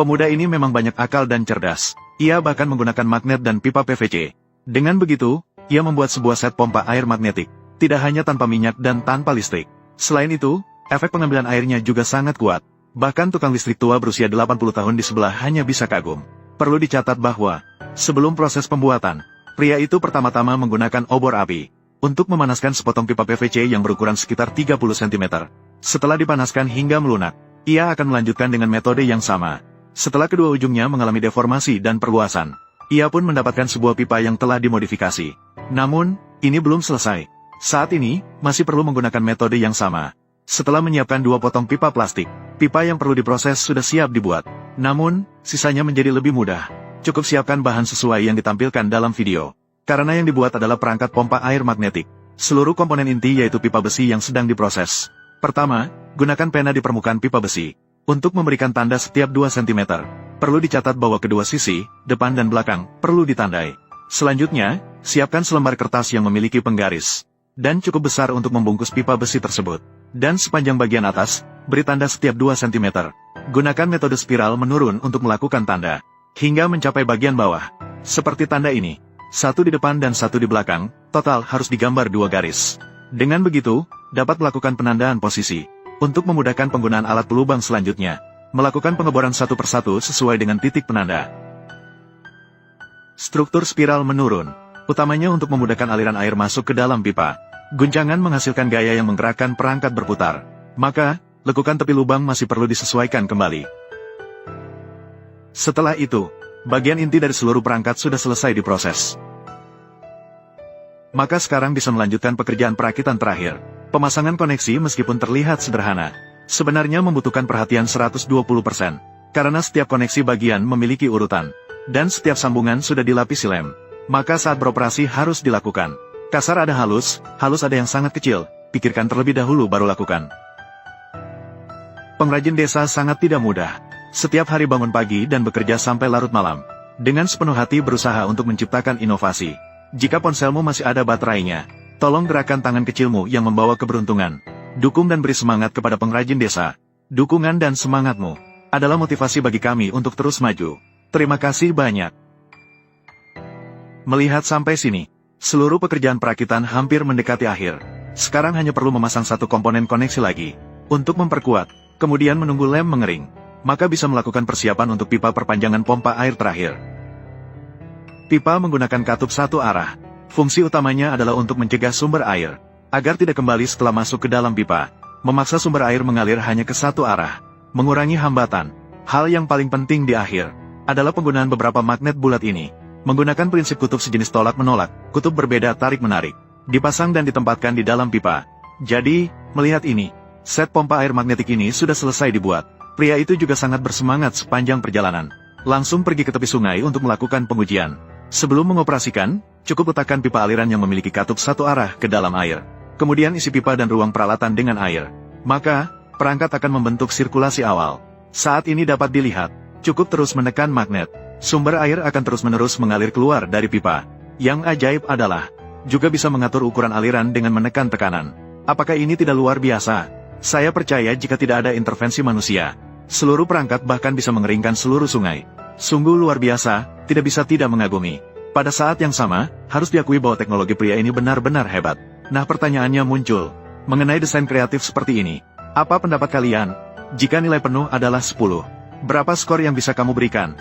Pemuda ini memang banyak akal dan cerdas. Ia bahkan menggunakan magnet dan pipa PVC. Dengan begitu, ia membuat sebuah set pompa air magnetik. Tidak hanya tanpa minyak dan tanpa listrik. Selain itu, efek pengambilan airnya juga sangat kuat. Bahkan tukang listrik tua berusia 80 tahun di sebelah hanya bisa kagum. Perlu dicatat bahwa, sebelum proses pembuatan, pria itu pertama-tama menggunakan obor api untuk memanaskan sepotong pipa PVC yang berukuran sekitar 30 cm. Setelah dipanaskan hingga melunak, ia akan melanjutkan dengan metode yang sama. Setelah kedua ujungnya mengalami deformasi dan perluasan, ia pun mendapatkan sebuah pipa yang telah dimodifikasi. Namun, ini belum selesai. Saat ini, masih perlu menggunakan metode yang sama. Setelah menyiapkan 2 potong pipa plastik, pipa yang perlu diproses sudah siap dibuat. Namun, sisanya menjadi lebih mudah. Cukup siapkan bahan sesuai yang ditampilkan dalam video. Karena yang dibuat adalah perangkat pompa air magnetik. Seluruh komponen inti yaitu pipa besi yang sedang diproses. Pertama, gunakan pena di permukaan pipa besi. Untuk memberikan tanda setiap 2 cm. Perlu dicatat bahwa kedua sisi, depan dan belakang, perlu ditandai. Selanjutnya, siapkan selembar kertas yang memiliki penggaris. Dan cukup besar untuk membungkus pipa besi tersebut. Dan sepanjang bagian atas, beri tanda setiap 2 cm. Gunakan metode spiral menurun untuk melakukan tanda, hingga mencapai bagian bawah. Seperti tanda ini, 1 di depan dan 1 di belakang, total harus digambar 2 garis. Dengan begitu, dapat melakukan penandaan posisi. Untuk memudahkan penggunaan alat pelubang selanjutnya, melakukan pengeboran satu persatu sesuai dengan titik penanda. Struktur spiral menurun, utamanya untuk memudahkan aliran air masuk ke dalam pipa. Guncangan menghasilkan gaya yang menggerakkan perangkat berputar. Maka, lekukan tepi lubang masih perlu disesuaikan kembali. Setelah itu, bagian inti dari seluruh perangkat sudah selesai diproses. Maka sekarang bisa melanjutkan pekerjaan perakitan terakhir. Pemasangan koneksi meskipun terlihat sederhana, sebenarnya membutuhkan perhatian 120%. Karena setiap koneksi bagian memiliki urutan. Dan setiap sambungan sudah dilapisi lem. Maka saat beroperasi harus dilakukan. Kasar ada halus ada yang sangat kecil, pikirkan terlebih dahulu baru lakukan. Pengrajin desa sangat tidak mudah. Setiap hari bangun pagi dan bekerja sampai larut malam. Dengan sepenuh hati berusaha untuk menciptakan inovasi. Jika ponselmu masih ada baterainya, tolong gerakkan tangan kecilmu yang membawa keberuntungan. Dukung dan beri semangat kepada pengrajin desa. Dukungan dan semangatmu adalah motivasi bagi kami untuk terus maju. Terima kasih banyak. Melihat sampai sini, seluruh pekerjaan perakitan hampir mendekati akhir. Sekarang hanya perlu memasang satu komponen koneksi lagi. Untuk memperkuat, kemudian menunggu lem mengering. Maka bisa melakukan persiapan untuk pipa perpanjangan pompa air terakhir. Pipa menggunakan katup satu arah. Fungsi utamanya adalah untuk mencegah sumber air, agar tidak kembali setelah masuk ke dalam pipa. Memaksa sumber air mengalir hanya ke satu arah. Mengurangi hambatan. Hal yang paling penting di akhir, adalah penggunaan beberapa magnet bulat ini. Menggunakan prinsip kutub sejenis tolak-menolak, kutub berbeda tarik-menarik, dipasang dan ditempatkan di dalam pipa. Jadi, melihat ini, set pompa air magnetik ini sudah selesai dibuat. Pria itu juga sangat bersemangat sepanjang perjalanan. Langsung pergi ke tepi sungai untuk melakukan pengujian. Sebelum mengoperasikan, cukup letakkan pipa aliran yang memiliki katup satu arah ke dalam air. Kemudian isi pipa dan ruang peralatan dengan air. Maka, perangkat akan membentuk sirkulasi awal. Saat ini dapat dilihat, cukup terus menekan magnet. Sumber air akan terus-menerus mengalir keluar dari pipa. Yang ajaib adalah, juga bisa mengatur ukuran aliran dengan menekan tekanan. Apakah ini tidak luar biasa? Saya percaya jika tidak ada intervensi manusia, seluruh perangkat bahkan bisa mengeringkan seluruh sungai. Sungguh luar biasa, tidak bisa tidak mengagumi. Pada saat yang sama, harus diakui bahwa teknologi pria ini benar-benar hebat. Nah pertanyaannya muncul, mengenai desain kreatif seperti ini. Apa pendapat kalian? Jika nilai penuh adalah 10, berapa skor yang bisa kamu berikan?